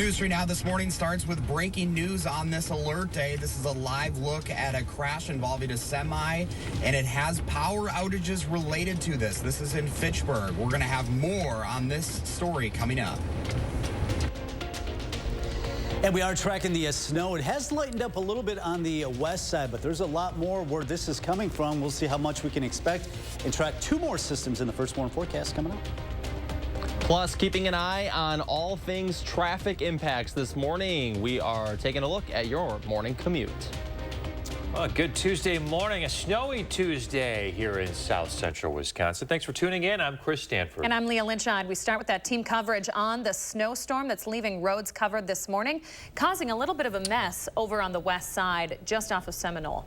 News 3 Now this morning starts with breaking news on this alert day. This is a live look at a crash involving a semi, and it has power outages related to this. This is in Fitchburg. We're going to have more on this story coming up. And we are tracking the snow. It has lightened up a little bit on the west side, but there's a lot more where this is coming from. We'll see how much we can expect and track two more systems in the first warning forecast coming up. Plus, keeping an eye on all things traffic impacts this morning. We are taking a look at your morning commute. Well, good Tuesday morning, a snowy Tuesday here in south central Wisconsin. Thanks for tuning in. I'm Chris Stanford. And I'm Leah Lynchide. We start with that team coverage on the snowstorm that's leaving roads covered this morning, causing a little bit of a mess over on the west side, just off of Seminole.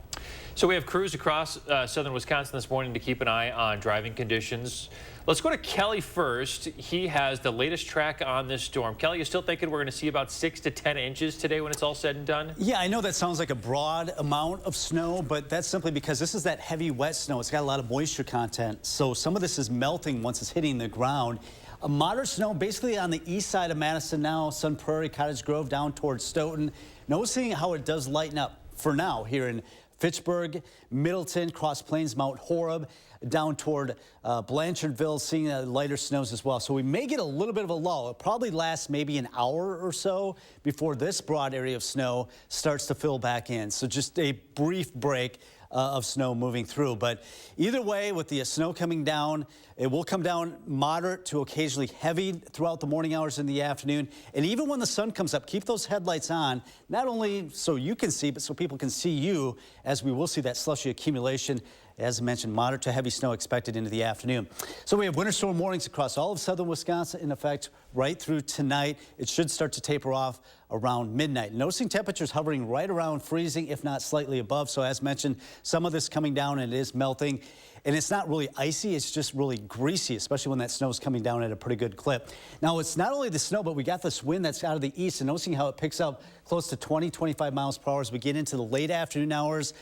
So we have crews across southern Wisconsin this morning to keep an eye on driving conditions. Let's go to Kelly first. He has the latest track on this storm. Kelly, you still thinking we're going to see about 6 to 10 inches today when it's all said and done? Yeah, I know that sounds like a broad amount of snow, but that's simply because this is that heavy wet snow. It's got a lot of moisture content, so some of this is melting once it's hitting the ground. A moderate snow basically on the east side of Madison now, Sun Prairie, Cottage Grove, down towards Stoughton. Noticing how it does lighten up for now here in Fitchburg, Middleton, Cross Plains, Mount Horeb, down toward Blanchardville, seeing lighter snows as well. So we may get a little bit of a lull. It probably lasts maybe an hour or so before this broad area of snow starts to fill back in. So just a brief break of snow moving through. But either way, with the snow coming down, it will come down moderate to occasionally heavy throughout the morning hours in the afternoon. And even when the sun comes up, keep those headlights on, not only so you can see, but so people can see you, as we will see that slushy accumulation. As I mentioned, moderate to heavy snow expected into the afternoon. So we have winter storm warnings across all of southern Wisconsin in effect right through tonight. It should start to taper off around midnight. Noticing temperatures hovering right around freezing, if not slightly above. So as mentioned, some of this coming down and it is melting. And it's not really icy, it's just really greasy, especially when that snow is coming down at a pretty good clip. Now, it's not only the snow, but we got this wind that's out of the east, and noticing how it picks up close to 20, 25 miles per hour as we get into the late afternoon hours.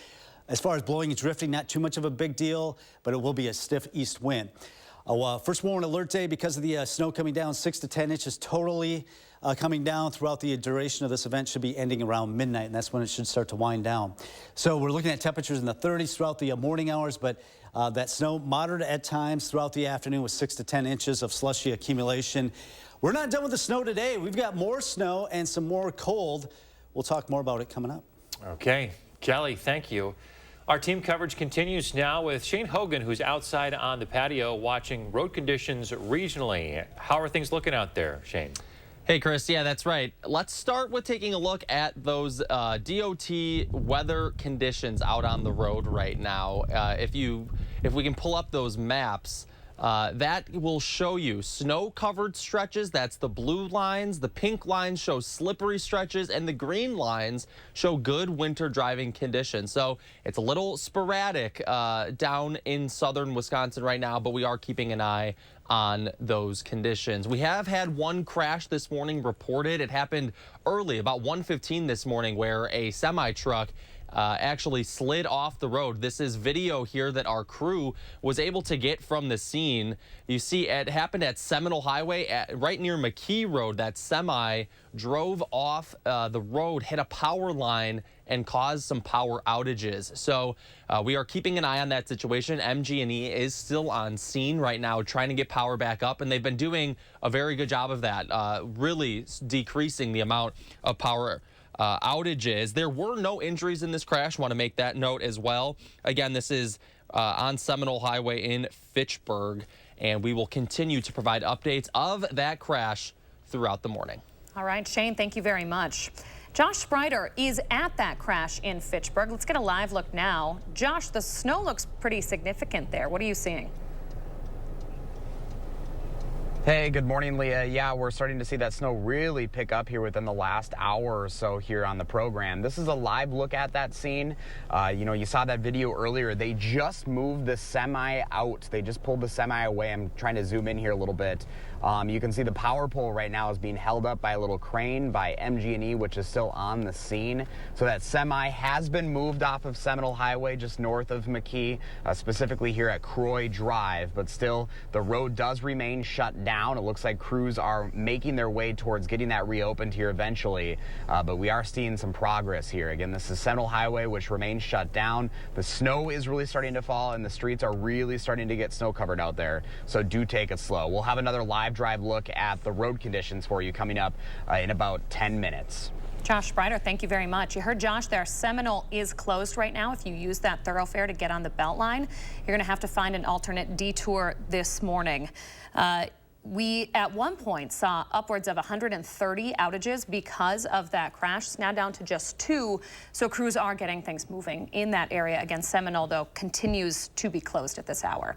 As far as blowing and drifting, not too much of a big deal, but it will be a stiff east wind. First warning alert day because of the snow coming down, 6 to 10 inches totally coming down throughout the duration of this event, should be ending around midnight, and that's when it should start to wind down. So we're looking at temperatures in the 30s throughout the morning hours, but that snow moderate at times throughout the afternoon with 6 to 10 inches of slushy accumulation. We're not done with the snow today. We've got more snow and some more cold. We'll talk more about it coming up. Okay, Kelly, thank you. Our team coverage continues now with Shane Hogan, who's outside on the patio watching road conditions regionally. How are things looking out there, Shane? Hey, Chris. Yeah, that's right. Let's start with taking a look at those DOT weather conditions out on the road right now. If we can pull up those maps, that will show you snow-covered stretches. That's the blue lines. The pink lines show slippery stretches, and the green lines show good winter driving conditions. So it's a little sporadic down in southern Wisconsin right now, but we are keeping an eye on those conditions. We have had one crash this morning reported. It happened early, about 1:15 this morning, where a semi-truck actually slid off the road. This is video here that our crew was able to get from the scene. You see it happened at Seminole Highway right near McKee Road. That semi drove off the road, hit a power line, and caused some power outages. So we are keeping an eye on that situation. MG&E is still on scene right now trying to get power back up, and they've been doing a very good job of that, really decreasing the amount of power outages. There were no injuries in this crash. Want to make that note as well. Again, this is on Seminole Highway in Fitchburg, and we will continue to provide updates of that crash throughout the morning. All right, Shane, thank you very much. Josh Sprider is at that crash in Fitchburg. Let's get a live look now. Josh, the snow looks pretty significant there. What are you seeing? Hey, good morning, Leah. Yeah, we're starting to see that snow really pick up here within the last hour or so here on the program. This is a live look at that scene. You saw that video earlier. They just moved the semi out. They just pulled the semi away. I'm trying to zoom in here a little bit. You can see the power pole right now is being held up by a little crane by MG&E, which is still on the scene. So that semi has been moved off of Seminole Highway just north of McKee, specifically here at Croy Drive, but still the road does remain shut down. down. It looks like crews are making their way towards getting that reopened here eventually, but we are seeing some progress here. Again, this is Seminole Highway, which remains shut down. The snow is really starting to fall, and the streets are really starting to get snow covered out there, so do take it slow. We'll have another live drive look at the road conditions for you coming up in about 10 minutes. Josh Sprider, thank you very much. You heard Josh there. Seminole is closed right now. If you use that thoroughfare to get on the Beltline, you're going to have to find an alternate detour this morning. We, at one point, saw upwards of 130 outages because of that crash. It's now down to just 2, so crews are getting things moving in that area. Again, Seminole, though, continues to be closed at this hour.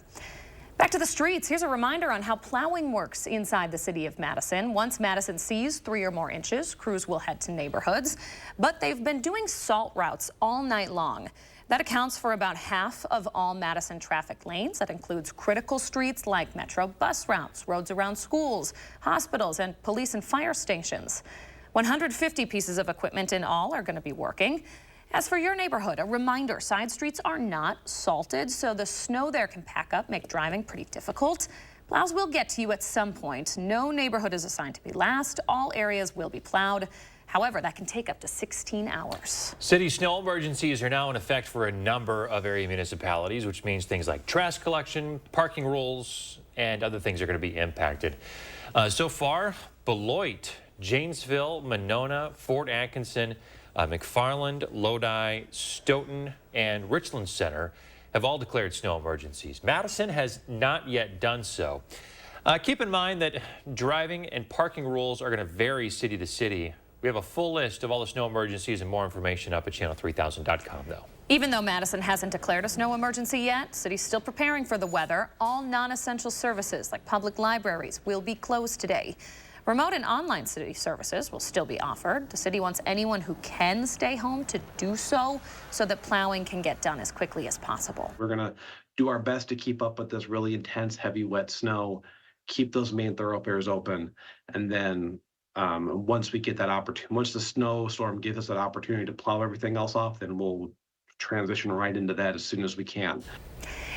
Back to the streets. Here's a reminder on how plowing works inside the city of Madison. Once Madison sees 3 or more inches, crews will head to neighborhoods. But they've been doing salt routes all night long. That accounts for about half of all Madison traffic lanes. That includes critical streets like Metro bus routes, roads around schools, hospitals, and police and fire stations. 150 pieces of equipment in all are going to be working. As for your neighborhood, a reminder, side streets are not salted, so the snow there can pack up, make driving pretty difficult. Plows will get to you at some point. No neighborhood is assigned to be last. All areas will be plowed. However, that can take up to 16 hours. City snow emergencies are now in effect for a number of area municipalities, which means things like trash collection, parking rules, and other things are going to be impacted. So far, Beloit, Janesville, Monona, Fort Atkinson, McFarland, Lodi, Stoughton, and Richland Center have all declared snow emergencies. Madison has not yet done so. Keep in mind that driving and parking rules are going to vary city to city. We have a full list of all the snow emergencies and more information up at channel3000.com, though. Even though Madison hasn't declared a snow emergency yet, city's still preparing for the weather. All non-essential services like public libraries will be closed today. Remote and online city services will still be offered. The city wants anyone who can stay home to do so that plowing can get done as quickly as possible. We're going to do our best to keep up with this really intense, heavy, wet snow, keep those main thoroughfares open, and then once we get that opportunity, once the snowstorm gives us that opportunity to plow everything else off, then we'll transition right into that as soon as we can.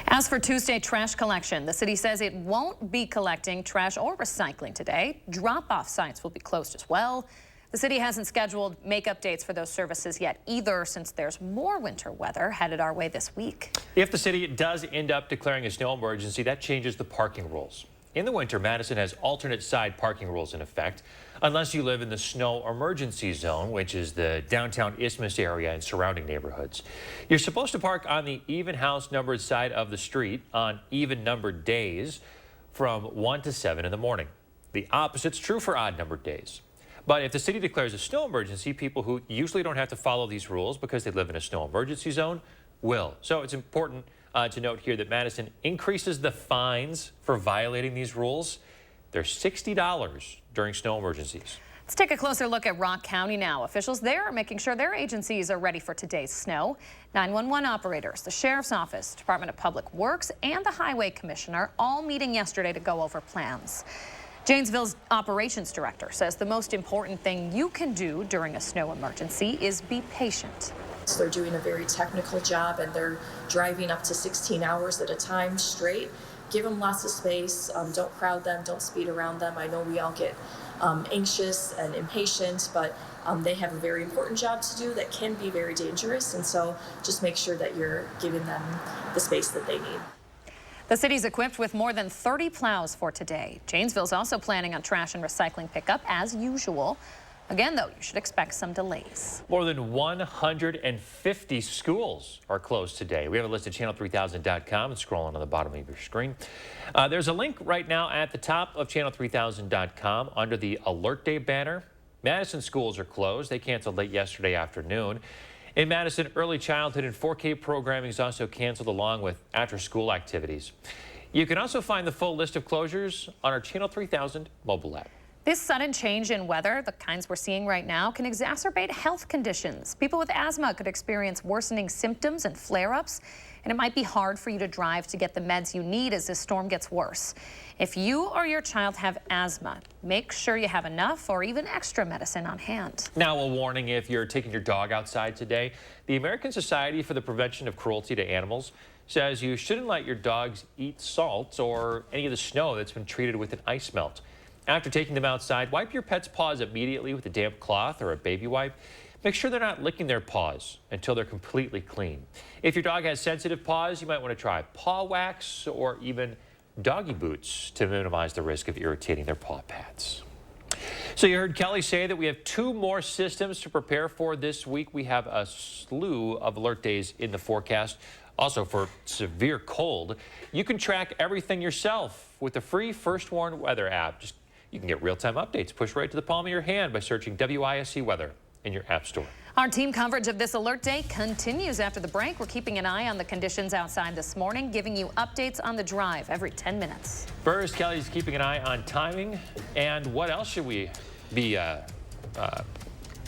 As for Tuesday trash collection, the city says it won't be collecting trash or recycling today. Drop-off sites will be closed as well. The city hasn't scheduled make-up dates for those services yet either, since there's more winter weather headed our way this week. If the city does end up declaring a snow emergency, that changes the parking rules. In the winter, Madison has alternate side parking rules in effect, unless you live in the snow emergency zone, which is the downtown Isthmus area and surrounding neighborhoods. You're supposed to park on the even house numbered side of the street on even numbered days from 1 to 7 in the morning. The opposite's true for odd numbered days. But if the city declares a snow emergency, people who usually don't have to follow these rules because they live in a snow emergency zone will. So it's important to note here that Madison increases the fines for violating these rules. They're $60 during snow emergencies. Let's take a closer look at Rock County now. Officials there are making sure their agencies are ready for today's snow. 911 operators, the Sheriff's Office, Department of Public Works, and the Highway Commissioner all meeting yesterday to go over plans. Janesville's operations director says the most important thing you can do during a snow emergency is be patient. They're doing a very technical job, and they're driving up to 16 hours at a time straight. Give them lots of space. Don't crowd them. Don't speed around them. I know we all get anxious and impatient, but they have a very important job to do that can be very dangerous, and so just make sure that you're giving them the space that they need. The city's equipped with more than 30 plows for today. Janesville's also planning on trash and recycling pickup as usual. Again, though, you should expect some delays. More than 150 schools are closed today. We have a list at channel3000.com and scrolling on the bottom of your screen. There's a link right now at the top of channel3000.com under the Alert Day banner. Madison schools are closed. They canceled late yesterday afternoon. In Madison, early childhood and 4K programming is also canceled, along with after-school activities. You can also find the full list of closures on our Channel 3000 mobile app. This sudden change in weather, the kinds we're seeing right now, can exacerbate health conditions. People with asthma could experience worsening symptoms and flare-ups, and it might be hard for you to drive to get the meds you need as this storm gets worse. If you or your child have asthma, make sure you have enough or even extra medicine on hand. Now, a warning if you're taking your dog outside today. The American Society for the Prevention of Cruelty to Animals says you shouldn't let your dogs eat salt or any of the snow that's been treated with an ice melt. After taking them outside, wipe your pet's paws immediately with a damp cloth or a baby wipe. Make sure they're not licking their paws until they're completely clean. If your dog has sensitive paws, you might want to try paw wax or even doggy boots to minimize the risk of irritating their paw pads. So you heard Kelly say that we have 2 more systems to prepare for this week. We have a slew of alert days in the forecast. Also for severe cold, you can track everything yourself with the free First Warn Weather app. You can get real-time updates pushed right to the palm of your hand by searching WISC Weather in your app store. Our team coverage of this alert day continues after the break. We're keeping an eye on the conditions outside this morning, giving you updates on the drive every 10 minutes. First, Kelly's keeping an eye on timing. And what else should we be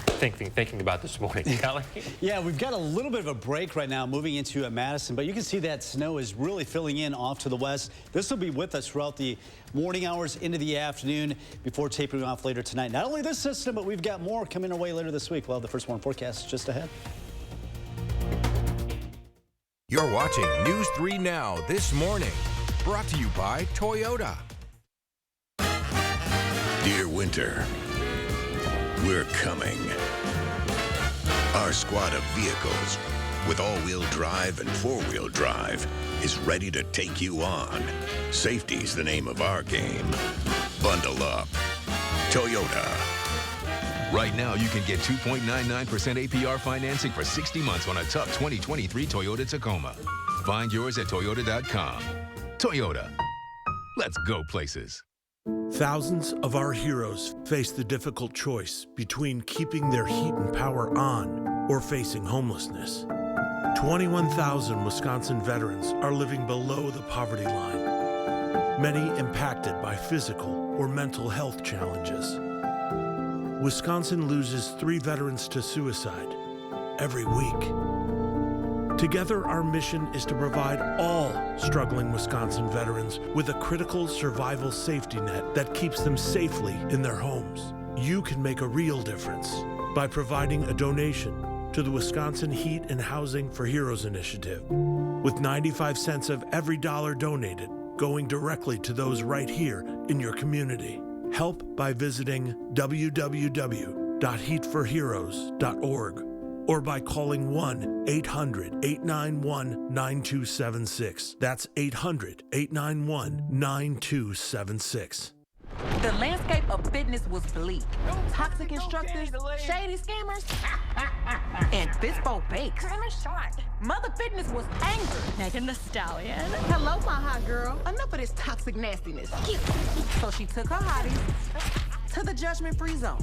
thinking about this morning, Kelly? Yeah, we've got a little bit of a break right now moving into Madison, but you can see that snow is really filling in off to the west. This will be with us throughout the morning hours into the afternoon before tapering off later tonight. Not only this system, but we've got more coming our way later this week. We'll have the First Warn forecast just ahead. You're watching News 3 Now this morning, brought to you by Toyota. Dear winter, we're coming. Our squad of vehicles with all-wheel drive and four-wheel drive is ready to take you on. Safety's the name of our game. Bundle up. Toyota. Right now, you can get 2.99% APR financing for 60 months on a tough 2023 Toyota Tacoma. Find yours at Toyota.com. Toyota. Let's go places. Thousands of our heroes face the difficult choice between keeping their heat and power on or facing homelessness. 21,000 Wisconsin veterans are living below the poverty line, many impacted by physical or mental health challenges. Wisconsin loses 3 veterans to suicide every week. Together, our mission is to provide all struggling Wisconsin veterans with a critical survival safety net that keeps them safely in their homes. You can make a real difference by providing a donation to the Wisconsin Heat and Housing for Heroes initiative, with 95 cents of every dollar donated going directly to those right here in your community. Help by visiting www.heatforheroes.org. or by calling 1-800-891-9276. That's 800-891-9276. The landscape of fitness was bleak. Toxic instructors, shady scammers, and Bispo Bakes. Mother Fitness was angry. Megan the Stallion. Hello, my hot girl. Enough of this toxic nastiness. So she took her hotties to the judgment-free zone.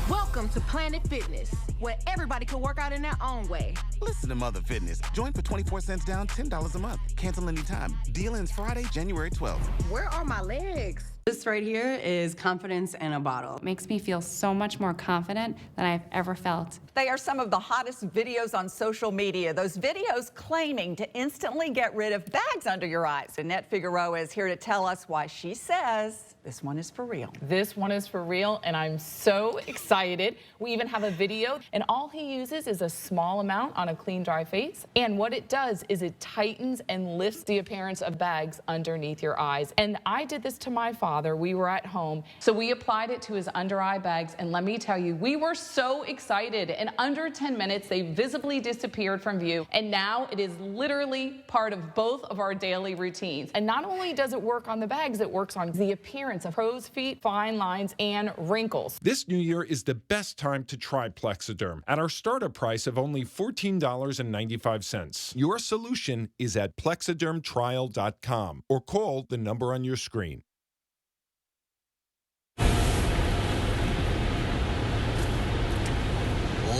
Welcome to Planet Fitness, where everybody can work out in their own way. Listen to Mother Fitness. Join for 24 cents down, $10 a month. Cancel anytime. Deal ends Friday, January 12th. Where are my legs? This right here is confidence in a bottle. It makes me feel so much more confident than I've ever felt. They are some of the hottest videos on social media. Those videos claiming to instantly get rid of bags under your eyes. Annette Figueroa is here to tell us why she says this one is for real. This one is for real, and I'm so excited. We even have a video, and all he uses is a small amount on a clean, dry face. And what it does is it tightens and lifts the appearance of bags underneath your eyes. And I did this to my father. We were at home, so we applied it to his under eye bags, and let me tell you, we were so excited. In under 10 minutes, they visibly disappeared from view, and now it is literally part of both of our daily routines. And not only does it work on the bags, it works on the appearance of crow's feet, fine lines, and wrinkles. This new year is the best time to try Plexiderm at our startup price of only $14.95. Your solution is at plexidermtrial.com or call the number on your screen.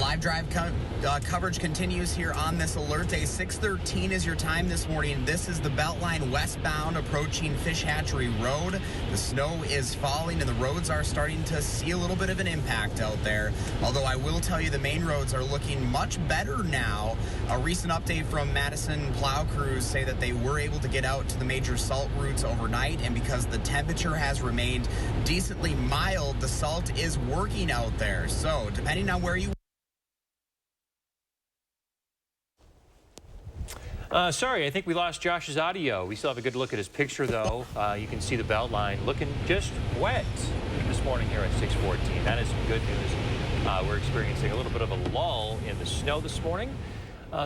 Live drive coverage continues here on this alert day. 6:13 is your time this morning. This is the Beltline westbound approaching Fish Hatchery Road. The snow is falling and the roads are starting to see a little bit of an impact out there. Although I will tell you the main roads are looking much better now. A recent update from Madison plow crews say that they were able to get out to the major salt routes overnight, and because the temperature has remained decently mild, the salt is working out there. So depending on where you Sorry, I think we lost Josh's audio. We still have a good look at his picture, though. You can see the belt line looking just wet this morning here at 614. That is some good news. We're experiencing a little bit of a lull in the snow this morning.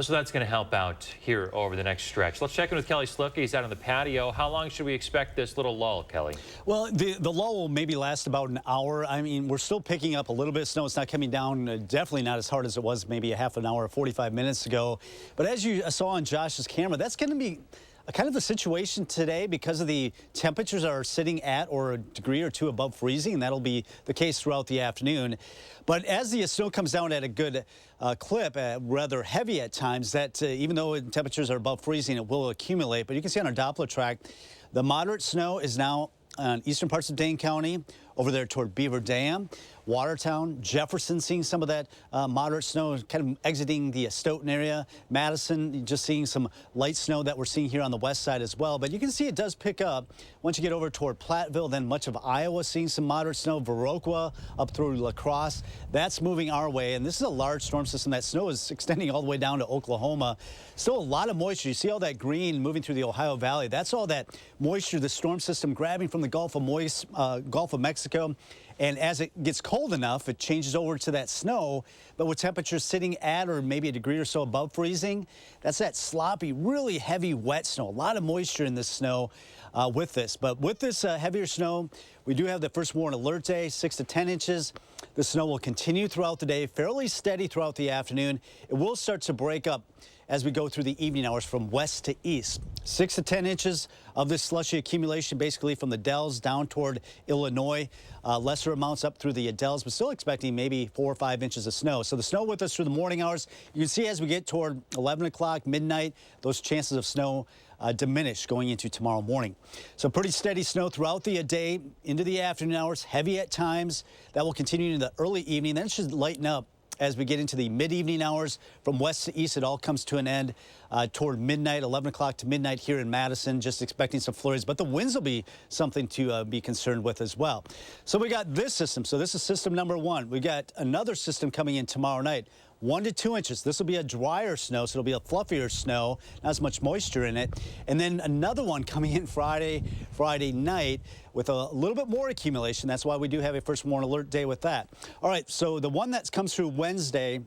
So that's going to help out here over the next stretch. Let's check in with Kelly Slifka. He's out on the patio. How long should we expect this little lull, Kelly? Well, the lull will maybe last about an hour. I mean, we're still picking up a little bit of snow. It's not coming down, definitely not as hard as it was maybe a half an hour or 45 minutes ago. But as you saw on Josh's camera, that's going to be kind of the situation today because of the temperatures are sitting at or a degree or two above freezing, and that'll be the case throughout the afternoon. But as the snow comes down at a good clip, rather heavy at times, that even though temperatures are above freezing, it will accumulate. But you can see on our Doppler track, the moderate snow is now on eastern parts of Dane County, over there toward Beaver Dam, Watertown, Jefferson, seeing some of that moderate snow kind of exiting the Stoughton area. Madison, just seeing some light snow that we're seeing here on the west side as well. But you can see it does pick up once you get over toward Platteville, then much of Iowa seeing some moderate snow, Viroqua up through La Crosse. That's moving our way, and this is a large storm system. That snow is extending all the way down to Oklahoma. Still a lot of moisture. You see all that green moving through the Ohio Valley. That's all that moisture, the storm system grabbing from the Gulf of Mexico. And as it gets cold enough, it changes over to that snow. But with temperatures sitting at or maybe a degree or so above freezing, that's that sloppy, really heavy, wet snow. A lot of moisture in this snow with this. But with this heavier snow, we do have the first warn alert day, 6 to 10 inches. The snow will continue throughout the day, fairly steady throughout the afternoon. It will start to break up as we go through the evening hours from west to east. 6 to 10 inches of this slushy accumulation basically from the Dells down toward Illinois. Lesser amounts up through the Dells, but still expecting maybe 4 or 5 inches of snow. So the snow with us through the morning hours. You can see as we get toward 11 o'clock, midnight, those chances of snow diminish going into tomorrow morning. So pretty steady snow throughout the day into the afternoon hours, heavy at times. That will continue into the early evening. Then it should lighten up as we get into the mid-evening hours. From west to east, it all comes to an end toward midnight, 11 o'clock to midnight here in Madison. Just expecting some flurries, but the winds will be something to be concerned with as well. So we got this system. So this is system number one. We got another system coming in tomorrow night. 1 to 2 inches. This will be a drier snow, so it'll be a fluffier snow, not as much moisture in it. And then another one coming in Friday night with a little bit more accumulation. That's why we do have a first warn alert day with that. All right, so the one that comes through Wednesday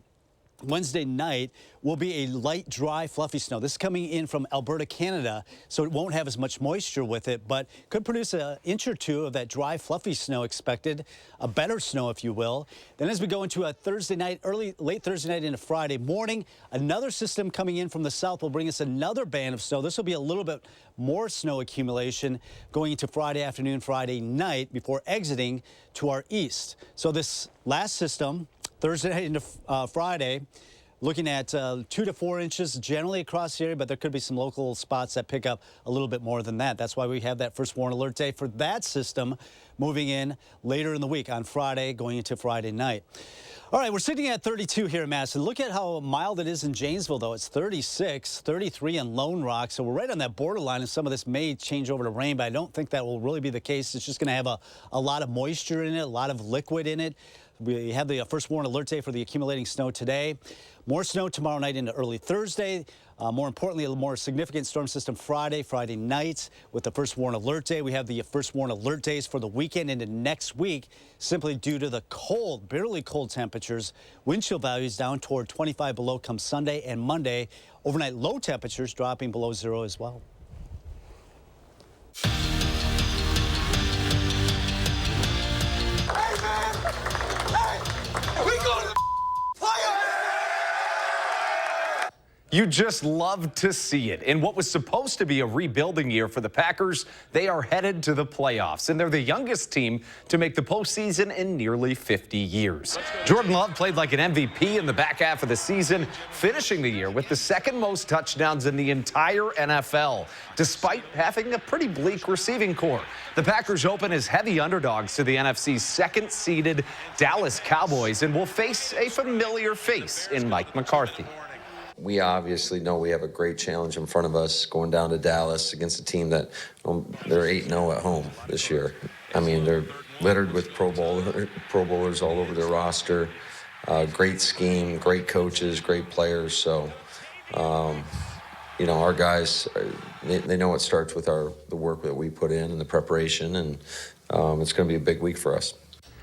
night will be a light, dry, fluffy snow. This is coming in from Alberta, Canada, so it won't have as much moisture with it, but could produce an inch or two of that dry, fluffy snow expected, a better snow, if you will. Then as we go into a Thursday night, late Thursday night into Friday morning, another system coming in from the south will bring us another band of snow. This will be a little bit more snow accumulation going into Friday afternoon, Friday night before exiting to our east. So this last system, Thursday night into Friday, looking at 2 to 4 inches generally across the area, but there could be some local spots that pick up a little bit more than that. That's why we have that first warn alert day for that system moving in later in the week on Friday, going into Friday night. All right, we're sitting at 32 here in Madison. Look at how mild it is in Janesville, though. It's 36, 33 in Lone Rock. So we're right on that borderline, and some of this may change over to rain, but I don't think that will really be the case. It's just going to have a lot of moisture in it, a lot of liquid in it. We have the first warn alert day for the accumulating snow today. More snow tomorrow night into early Thursday. More importantly, a more significant storm system Friday night with the first warn alert day. We have the first warn alert days for the weekend into next week simply due to the cold, barely cold temperatures. Wind chill values down toward 25 below come Sunday and Monday. Overnight low temperatures dropping below zero as well. You just love to see it. In what was supposed to be a rebuilding year for the Packers, they are headed to the playoffs, and they're the youngest team to make the postseason in nearly 50 years. Jordan Love played like an MVP in the back half of the season, finishing the year with the second most touchdowns in the entire NFL, despite having a pretty bleak receiving core. The Packers open as heavy underdogs to the NFC's second-seeded Dallas Cowboys and will face a familiar face in Mike McCarthy. We obviously know we have a great challenge in front of us going down to Dallas against a team that they're 8-0 at home this year. I mean, they're littered with Pro Bowlers all over their roster. Great scheme, great coaches, great players. So you know, our guys, they know it starts with the work that we put in and the preparation, and it's going to be a big week for us.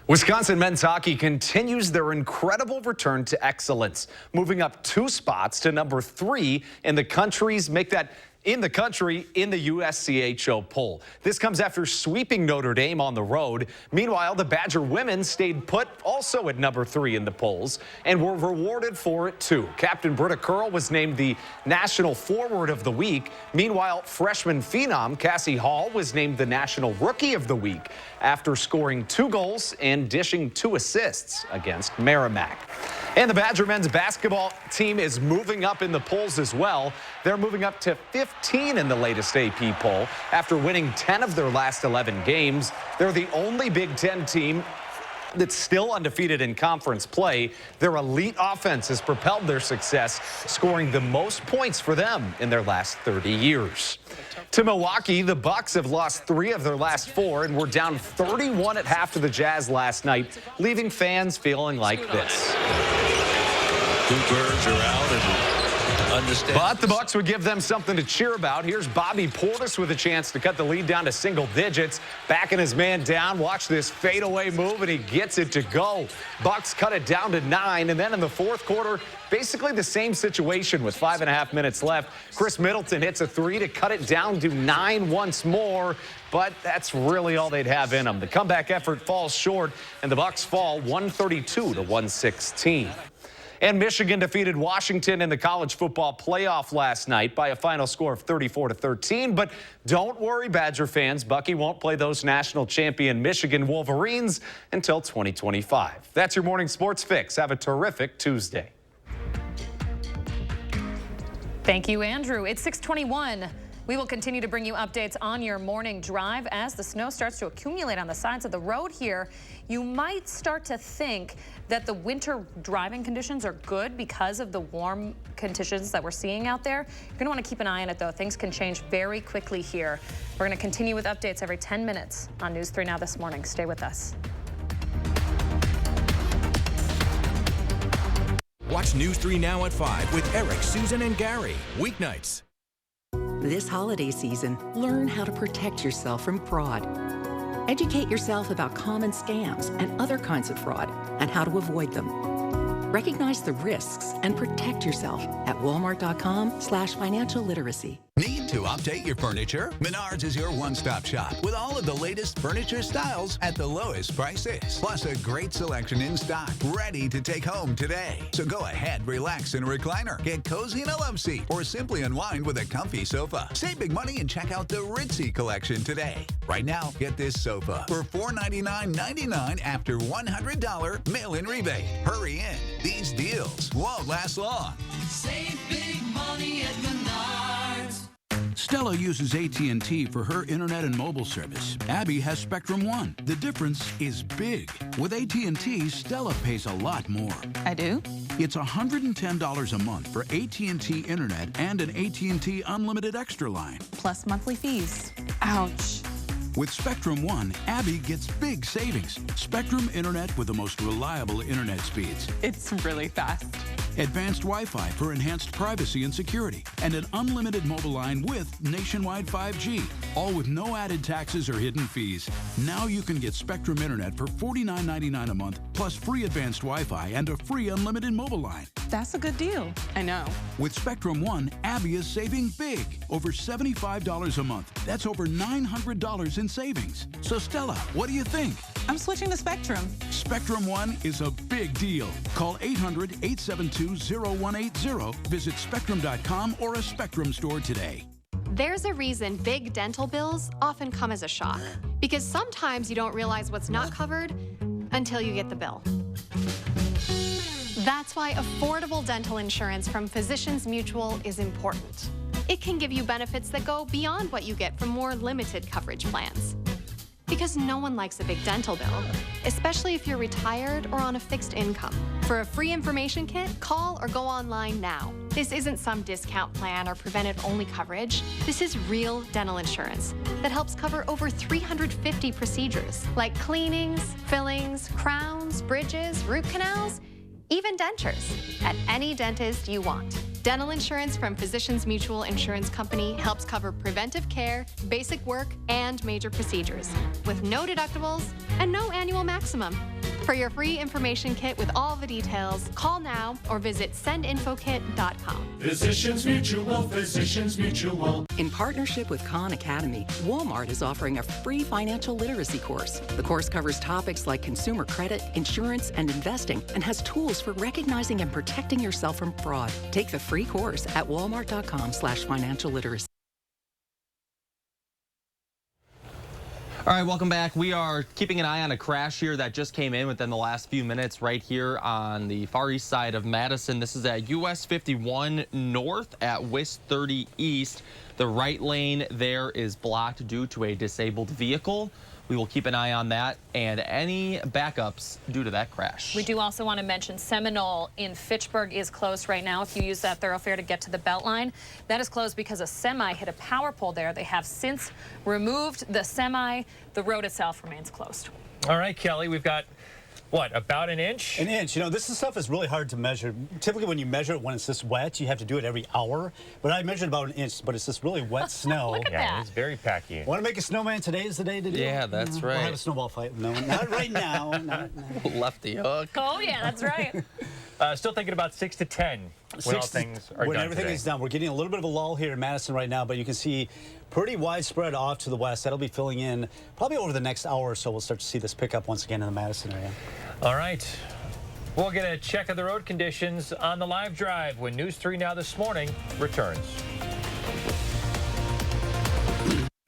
Wisconsin men's hockey continues their incredible return to excellence, moving up 2 spots to number 3 in the country in the USCHO poll. This comes after sweeping Notre Dame on the road. Meanwhile, the Badger women stayed put, also at number 3 in the polls, and were rewarded for it too. Captain Britta Curl was named the National Forward of the Week. Meanwhile, freshman phenom Cassie Hall was named the National Rookie of the Week after scoring 2 goals and dishing 2 assists against Merrimack. And the Badger men's basketball team is moving up in the polls as well. They're moving up to 15 in the latest AP poll after winning 10 of their last 11 games. They're the only Big Ten team that's still undefeated in conference play. Their elite offense has propelled their success, scoring the most points for them in their last 30 years. To Milwaukee, the Bucks have lost 3 of their last 4 and were down 31 at half to the Jazz last night, leaving fans feeling like this. 2 birds are out and understand. But the Bucks would give them something to cheer about. Here's Bobby Portis with a chance to cut the lead down to single digits. Backing his man down. Watch this fadeaway move, and he gets it to go. Bucks cut it down to 9, and then in the 4th quarter, basically the same situation with 5.5 minutes left. Chris Middleton hits a 3 to cut it down to 9 once more, but that's really all they'd have in them. The comeback effort falls short, and the Bucks fall 132 to 116. And Michigan defeated Washington in the college football playoff last night by a final score of 34-13. But don't worry, Badger fans. Bucky won't play those national champion Michigan Wolverines until 2025. That's your morning sports fix. Have a terrific Tuesday. Thank you, Andrew. It's 6:21. We will continue to bring you updates on your morning drive as the snow starts to accumulate on the sides of the road here. You might start to think that the winter driving conditions are good because of the warm conditions that we're seeing out there. You're going to want to keep an eye on it, though. Things can change very quickly here. We're going to continue with updates every 10 minutes on News 3 Now this morning. Stay with us. Watch News 3 Now at 5 with Eric, Susan, and Gary. Weeknights. This holiday season, learn how to protect yourself from fraud. Educate yourself about common scams and other kinds of fraud and how to avoid them. Recognize the risks and protect yourself at walmart.com/financial literacy. Need to update your furniture? Menards is your one-stop shop with all of the latest furniture styles at the lowest prices. Plus a great selection in stock, ready to take home today. So go ahead, relax in a recliner, get cozy in a love seat, or simply unwind with a comfy sofa. Save big money and check out the Ritzy collection today. Right now, get this sofa for $499.99 after $100 mail-in rebate. Hurry in. These deals won't last long. Save big money at Menards. Stella uses AT&T for her internet and mobile service. Abby has Spectrum One. The difference is big. With AT&T, Stella pays a lot more. I do? It's $110 a month for AT&T internet and an AT&T unlimited extra line. Plus monthly fees. Ouch. With Spectrum One, Abby gets big savings. Spectrum Internet with the most reliable internet speeds. It's really fast. Advanced Wi-Fi for enhanced privacy and security. And an unlimited mobile line with nationwide 5G. All with no added taxes or hidden fees. Now you can get Spectrum Internet for $49.99 a month, plus free advanced Wi-Fi and a free unlimited mobile line. That's a good deal. I know. With Spectrum One, Abby is saving big. Over $75 a month. That's over $900 in savings. So Stella, what do you think? I'm switching to Spectrum. Spectrum One is a big deal. Call 800-872-0180. Visit Spectrum.com or a Spectrum store today. There's a reason big dental bills often come as a shock. Because sometimes you don't realize what's not covered until you get the bill. That's why affordable dental insurance from Physicians Mutual is important. It can give you benefits that go beyond what you get from more limited coverage plans. Because no one likes a big dental bill, especially if you're retired or on a fixed income. For a free information kit, call or go online now. This isn't some discount plan or preventive-only coverage. This is real dental insurance that helps cover over 350 procedures, like cleanings, fillings, crowns, bridges, root canals, even dentures, at any dentist you want. Dental insurance from Physicians Mutual Insurance Company helps cover preventive care, basic work, and major procedures with no deductibles and no annual maximum. For your free information kit with all the details, call now or visit sendinfokit.com. Physicians Mutual, Physicians Mutual. In partnership with Khan Academy, Walmart is offering a free financial literacy course. The course covers topics like consumer credit, insurance, and investing, and has tools for recognizing and protecting yourself from fraud. Take the free course at walmart.com/financial literacy. All right, welcome back. We are keeping an eye on a crash here that just came in within the last few minutes right here on the far east side of Madison. This is at US 51 North at WISC-30 East. The right lane there is blocked due to a disabled vehicle. We will keep an eye on that and any backups due to that crash. We do also want to mention Seminole in Fitchburg is closed right now. If you use that thoroughfare to get to the Beltline, that is closed because a semi hit a power pole there. They have since removed the semi. The road itself remains closed. All right, Kelly, we've got, what, about an inch? An inch. You know, this stuff is really hard to measure. Typically, when you measure it when it's this wet, you have to do it every hour. But I measured about an inch, but it's this really wet snow. Look at that. It's very packy. Want to make a snowman? Today is the day to do it. Yeah, that's right. We'll have a snowball fight. No, not right now. Not now. Left the hook. Oh, yeah, that's right. Still thinking about 6 to 10 when all things are when done everything today. is done. We're getting a little bit of a lull here in Madison right now, but you can see pretty widespread off to the west. That'll be filling in probably over the next hour or so. We'll start to see this pick up once again in the Madison area. All right. We'll get a check of the road conditions on the live drive when News 3 Now This Morning returns.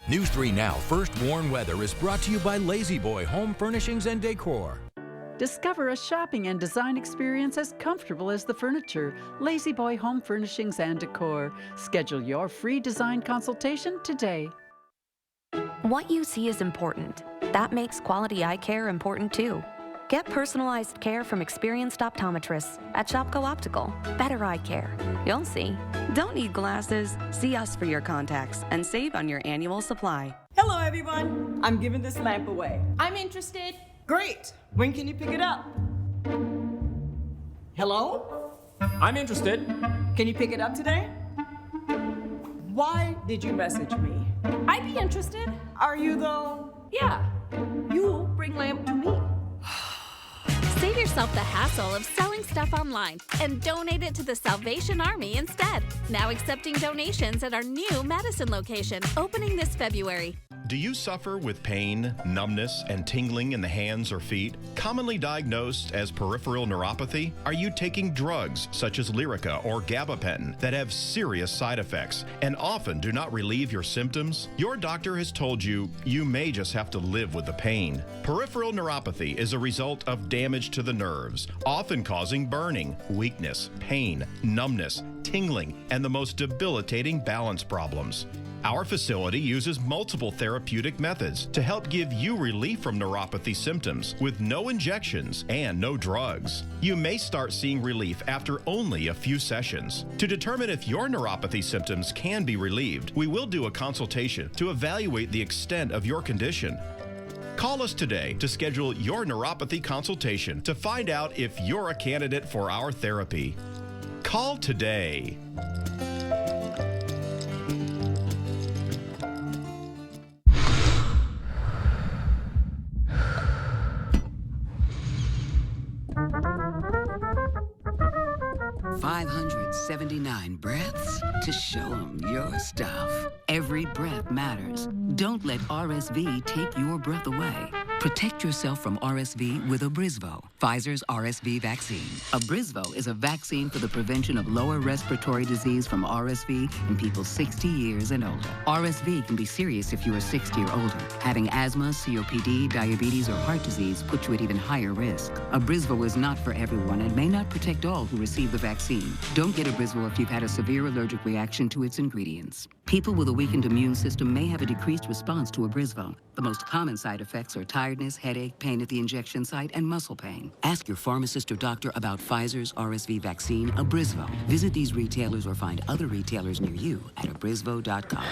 News 3 Now First Warn Weather is brought to you by Lazy Boy Home Furnishings and Decor. Discover a shopping and design experience as comfortable as the furniture. Lazy Boy Home Furnishings and Decor. Schedule your free design consultation today. What you see is important. That makes quality eye care important too. Get personalized care from experienced optometrists at Shopko Optical. Better eye care. You'll see. Don't need glasses. See us for your contacts and save on your annual supply. Hello, everyone. I'm giving this lamp away. I'm interested. Great. When can you pick it up? Hello? I'm interested. Can you pick it up today? Why did you message me? I'd be interested. Are you, though? Yeah. You bring lamp to me. Save yourself the hassle of selling stuff online and donate it to the Salvation Army instead. Now accepting donations at our new Madison location, opening this February. Do you suffer with pain, numbness, and tingling in the hands or feet? Commonly diagnosed as peripheral neuropathy? Are you taking drugs such as Lyrica or gabapentin that have serious side effects and often do not relieve your symptoms? Your doctor has told you you may just have to live with the pain. Peripheral neuropathy is a result of damage to the nerves, often causing burning, weakness, pain, numbness, tingling, and the most debilitating balance problems. Our facility uses multiple therapeutic methods to help give you relief from neuropathy symptoms with no injections and no drugs. You may start seeing relief after only a few sessions. To determine if your neuropathy symptoms can be relieved, we will do a consultation to evaluate the extent of your condition. Call us today to schedule your neuropathy consultation to find out if you're a candidate for our therapy. Call today. $579 breaths to show them your stuff. Every breath matters. Don't let RSV take your breath away. Protect yourself from RSV with Abrysvo, Pfizer's RSV vaccine. Abrysvo is a vaccine for the prevention of lower respiratory disease from RSV in people 60 years and older. RSV can be serious if you are 60 or older. Having asthma, COPD, diabetes, or heart disease puts you at even higher risk. Abrysvo is not for everyone and may not protect all who receive the vaccine. Don't get Abrysvo if you've had a severe allergic reaction to its ingredients. People with a weakened immune system may have a decreased response to Abrysvo. The most common side effects are tiredness, headache, pain at the injection site, and muscle pain. Ask your pharmacist or doctor about Pfizer's RSV vaccine, Abrysvo. Visit these retailers or find other retailers near you at abrysvo.com.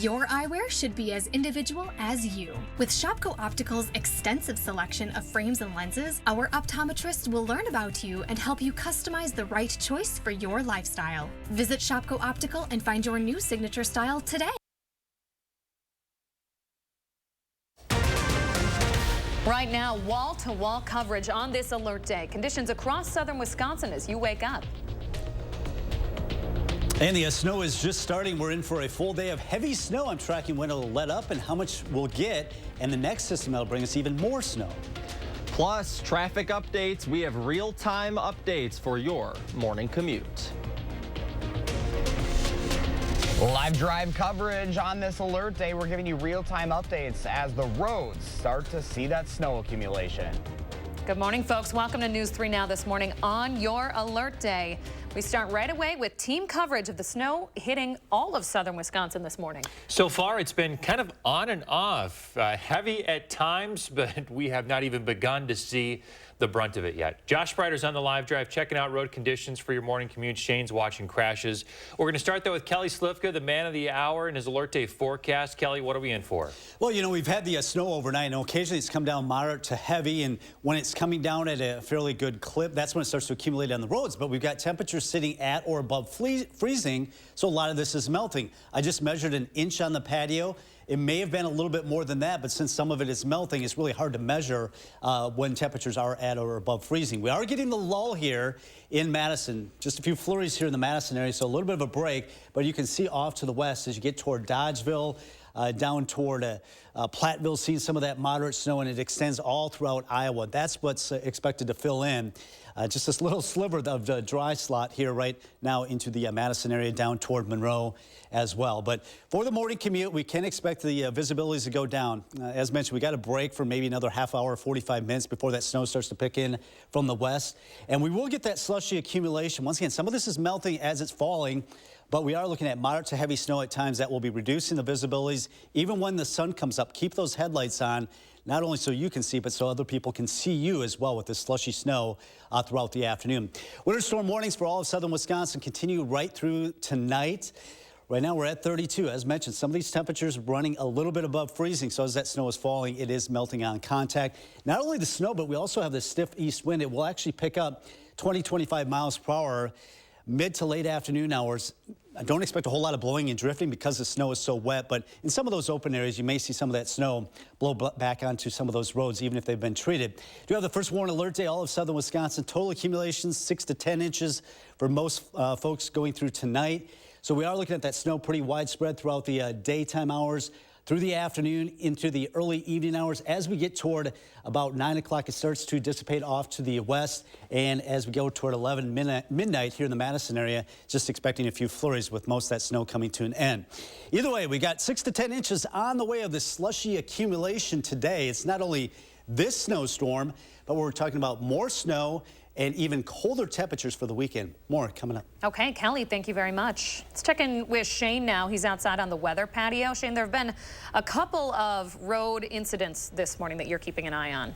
Your eyewear should be as individual as you. With Shopko Optical's extensive selection of frames and lenses, our optometrists will learn about you and help you customize the right choice for your lifestyle. Visit Shopko Optical and find your new signature style today. Right now, wall-to-wall coverage on this alert day. Conditions across southern Wisconsin as you wake up. And the snow is just starting. We're in for a full day of heavy snow. I'm tracking when it'll let up and how much we'll get. And the next system that'll bring us even more snow. Plus, traffic updates. We have real-time updates for your morning commute. Live drive coverage on this alert day. We're giving you real-time updates as the roads start to see that snow accumulation. Good morning, folks. Welcome to News 3 Now this morning on your alert day. We start right away with team coverage of the snow hitting all of southern Wisconsin this morning. So far, it's been kind of on and off, heavy at times, but we have not even begun to see the brunt of it yet. Josh Sprider's on the live drive, checking out road conditions for your morning commute. Shane's watching crashes. We're going to start, though, with Kelly Slifka, the man of the hour, and his alert day forecast. Kelly, what are we in for? Well, you know, we've had the snow overnight, and occasionally it's come down moderate to heavy, and when it's coming down at a fairly good clip, that's when it starts to accumulate on the roads. But we've got temperatures sitting at or above freezing, so a lot of this is melting. I just measured an inch on the patio. It may have been a little bit more than that, but since some of it is melting, it's really hard to measure when temperatures are at or above freezing. We are getting the lull here in Madison. Just a few flurries here in the Madison area, so a little bit of a break, but you can see off to the west as you get toward Dodgeville, down toward Platteville, seeing some of that moderate snow, and it extends all throughout Iowa. That's what's expected to fill in. Just this little sliver of dry slot here right now into the Madison area, down toward Monroe as well. But for the morning commute, we can expect the visibilities to go down. As mentioned, we got a break for maybe another half hour, 45 minutes before that snow starts to pick in from the west. And we will get that slushy accumulation. Once again, some of this is melting as it's falling, but we are looking at moderate to heavy snow at times that will be reducing the visibilities. Even when the sun comes up, keep those headlights on, not only so you can see, but so other people can see you as well with this slushy snow throughout the afternoon. Winter storm warnings for all of southern Wisconsin continue right through tonight. Right now we're at 32. As mentioned, some of these temperatures running a little bit above freezing, so as that snow is falling, it is melting on contact. Not only the snow, but we also have this stiff east wind. It will actually pick up 20-25 miles per hour mid to late afternoon hours. I don't expect a whole lot of blowing and drifting because the snow is so wet, but in some of those open areas, you may see some of that snow blow back onto some of those roads, even if they've been treated. Do have the first warn alert day, all of southern Wisconsin. Total accumulations, 6 to 10 inches for most folks going through tonight. So we are looking at that snow pretty widespread throughout the daytime hours, through the afternoon into the early evening hours. As we get toward about 9 o'clock, it starts to dissipate off to the west. And as we go toward 11 midnight here in the Madison area, just expecting a few flurries with most of that snow coming to an end. Either way, we got 6 to 10 inches on the way of this slushy accumulation today. It's not only this snowstorm, but we're talking about more snow and even colder temperatures for the weekend. More coming up. Okay, Kelly, thank you very much. Let's check in with Shane now. He's outside on the weather patio. Shane, there have been a couple of road incidents this morning that you're keeping an eye on.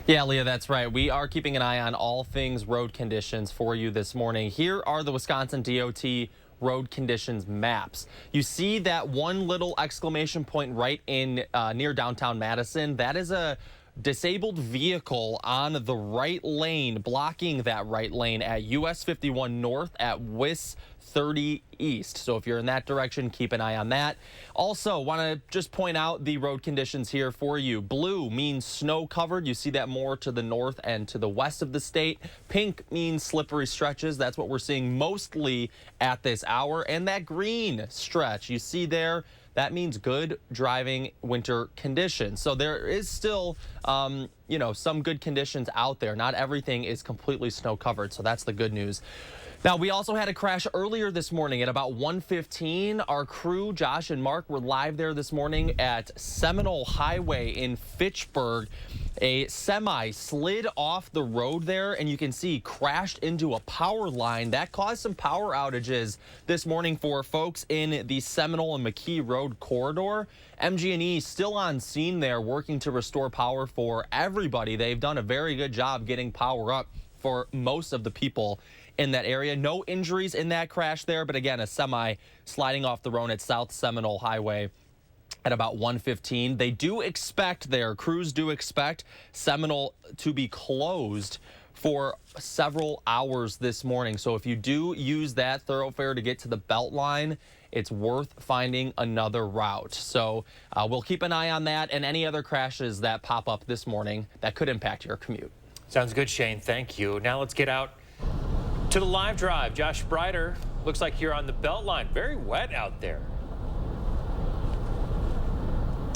Yeah, Leah, that's right. We are keeping an eye on all things road conditions for you this morning. Here are the Wisconsin DOT road conditions maps. You see that one little exclamation point right in near downtown Madison. That is a disabled vehicle on the right lane, blocking that right lane at US 51 North at WISC-30 East. So if you're in that direction, keep an eye on that. Also, want to just point out the road conditions here for you. Blue means snow covered. You see that more to the north and to the west of the state. Pink means slippery stretches. That's what we're seeing mostly at this hour. And that green stretch you see there, that means good driving winter conditions. So there is still, you know, some good conditions out there. Not everything is completely snow covered, so that's the good news. Now, we also had a crash earlier this morning at about 1:15. Our crew, Josh and Mark, were live there this morning at Seminole Highway in Fitchburg. A semi slid off the road there, and you can see crashed into a power line. That caused some power outages this morning for folks in the Seminole and McKee Road corridor. MG&E still on scene there, working to restore power for everybody. They've done a very good job getting power up for most of the people in that area. No injuries in that crash there, but again, a semi sliding off the road at South Seminole Highway at about 1:15. They do expect crews do expect Seminole to be closed for several hours this morning. So if you do use that thoroughfare to get to the Beltline, it's worth finding another route. So we'll keep an eye on that and any other crashes that pop up this morning that could impact your commute. Sounds good, Shane. Thank you. Now let's get out to the live drive. Josh Sprider, looks like you're on the Beltline. Very wet out there.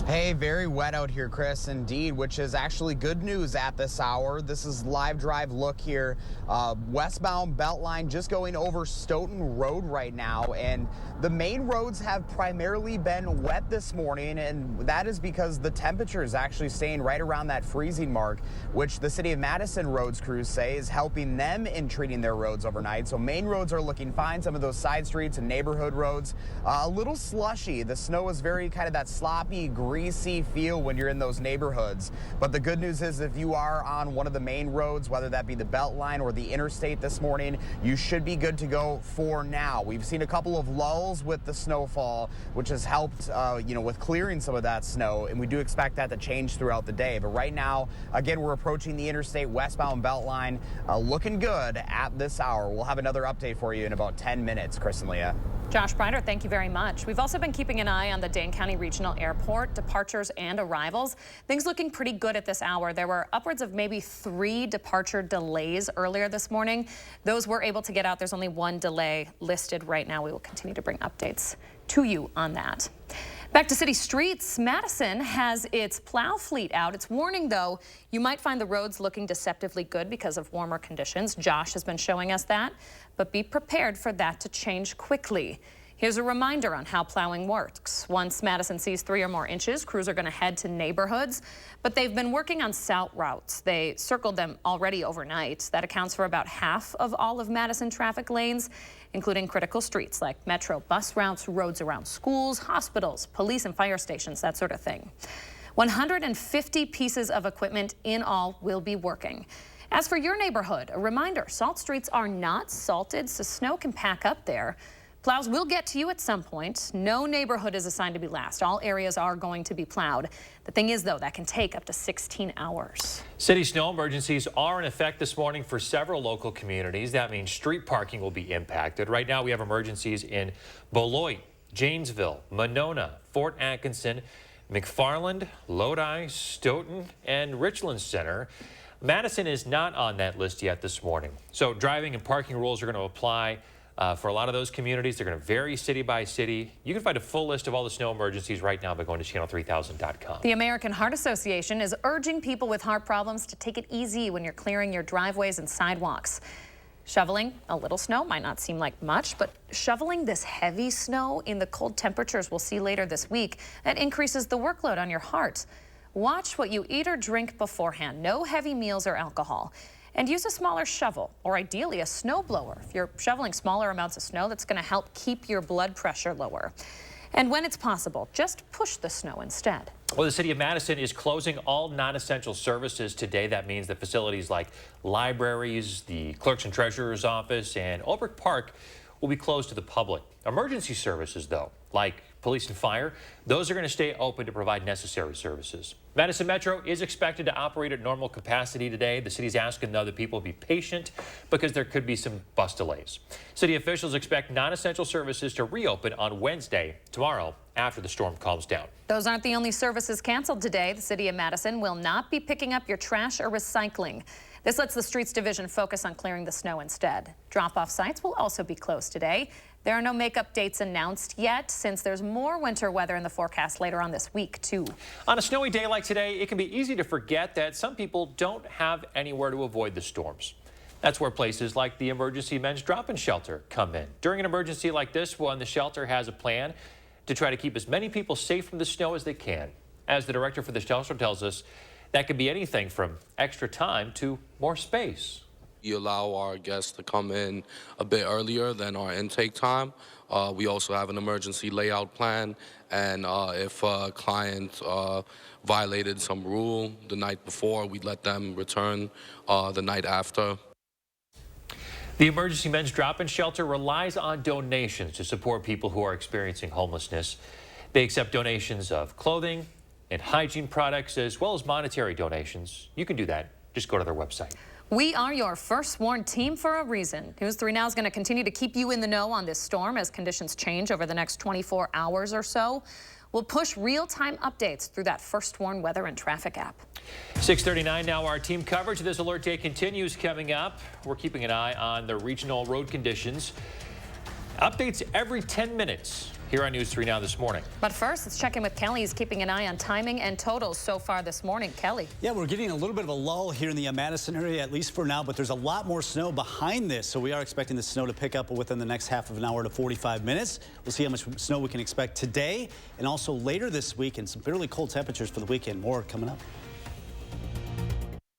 Hey, very wet out here, Chris, indeed, which is actually good news at this hour. This is live drive look here. Westbound Beltline just going over Stoughton Road right now, and the main roads have primarily been wet this morning, and that is because the temperature is actually staying right around that freezing mark, which the City of Madison roads crews say is helping them in treating their roads overnight. So main roads are looking fine. Some of those side streets and neighborhood roads, a little slushy. The snow is very kind of that sloppy, greasy feel when you're in those neighborhoods. But the good news is if you are on one of the main roads, whether that be the Beltline or the interstate this morning, you should be good to go for now. We've seen a couple of lulls with the snowfall, which has helped, with clearing some of that snow, and we do expect that to change throughout the day. But right now, again, we're approaching the interstate westbound Beltline, looking good at this hour. We'll have another update for you in about 10 minutes, Chris and Leah. Josh Sprider, thank you very much. We've also been keeping an eye on the Dane County Regional Airport, departures and arrivals. Things looking pretty good at this hour. There were upwards of maybe 3 departure delays earlier this morning. Those were able to get out. There's only 1 delay listed right now. We will continue to bring updates to you on that. Back to city streets, Madison has its plow fleet out. It's warning, though, you might find the roads looking deceptively good because of warmer conditions. Josh has been showing us that, but be prepared for that to change quickly. Here's a reminder on how plowing works. Once Madison sees 3 or more inches, crews are going to head to neighborhoods, but they've been working on south routes. They circled them already overnight. That accounts for about half of all of Madison traffic lanes, including critical streets like metro bus routes, roads around schools, hospitals, police and fire stations, that sort of thing. 150 pieces of equipment in all will be working. As for your neighborhood, a reminder, salt streets are not salted, so snow can pack up there. Plows will get to you at some point. No neighborhood is assigned to be last. All areas are going to be plowed. The thing is, though, that can take up to 16 hours. City snow emergencies are in effect this morning for several local communities. That means street parking will be impacted. Right now, we have emergencies in Beloit, Janesville, Monona, Fort Atkinson, McFarland, Lodi, Stoughton, and Richland Center. Madison is not on that list yet this morning. So driving and parking rules are going to apply for a lot of those communities. They're going to vary city by city. You can find a full list of all the snow emergencies right now by going to channel3000.com. The American Heart Association is urging people with heart problems to take it easy when you're clearing your driveways and sidewalks. Shoveling a little snow might not seem like much, but shoveling this heavy snow in the cold temperatures we'll see later this week, that increases the workload on your heart. Watch what you eat or drink beforehand. No heavy meals or alcohol. And use a smaller shovel, or ideally a snow blower. If you're shoveling smaller amounts of snow, that's going to help keep your blood pressure lower. And when it's possible, just push the snow instead. Well, the City of Madison is closing all non-essential services today. That means that facilities like libraries, the Clerk's and Treasurer's Office, and Olbrich Park will be closed to the public. Emergency services, though, like police and fire, those are going to stay open to provide necessary services. Madison Metro is expected to operate at normal capacity today. The city's asking, though, that people be patient because there could be some bus delays. City officials expect non-essential services to reopen on Wednesday, tomorrow, after the storm calms down. Those aren't the only services canceled today. The City of Madison will not be picking up your trash or recycling. This lets the Streets Division focus on clearing the snow instead. Drop-off sites will also be closed today. There are no makeup dates announced yet, since there's more winter weather in the forecast later on this week, too. On a snowy day like today, it can be easy to forget that some people don't have anywhere to avoid the storms. That's where places like the Emergency Men's Drop-In Shelter come in. During an emergency like this one, the shelter has a plan to try to keep as many people safe from the snow as they can. As the director for the shelter tells us, that could be anything from extra time to more space. We allow our guests to come in a bit earlier than our intake time. We also have an emergency layout plan, and if a client violated some rule the night before, we'd let them return the night after. The Emergency Men's Drop-In Shelter relies on donations to support people who are experiencing homelessness. They accept donations of clothing and hygiene products, as well as monetary donations. You can do that. Just go to their website. We are your first warned team for a reason. News 3 Now is going to continue to keep you in the know on this storm as conditions change over the next 24 hours or so. We'll push real-time updates through that First Warn weather and traffic app. 6:39 now. Our team coverage of this alert day continues coming up. We're keeping an eye on the regional road conditions. Updates every 10 minutes here on News 3 Now this morning. But first, let's check in with Kelly. He's keeping an eye on timing and totals so far this morning. Kelly. Yeah, we're getting a little bit of a lull here in the Madison area, at least for now, but there's a lot more snow behind this, so we are expecting the snow to pick up within the next half of an hour to 45 minutes. We'll see how much snow we can expect today and also later this week, and some bitterly cold temperatures for the weekend. More coming up.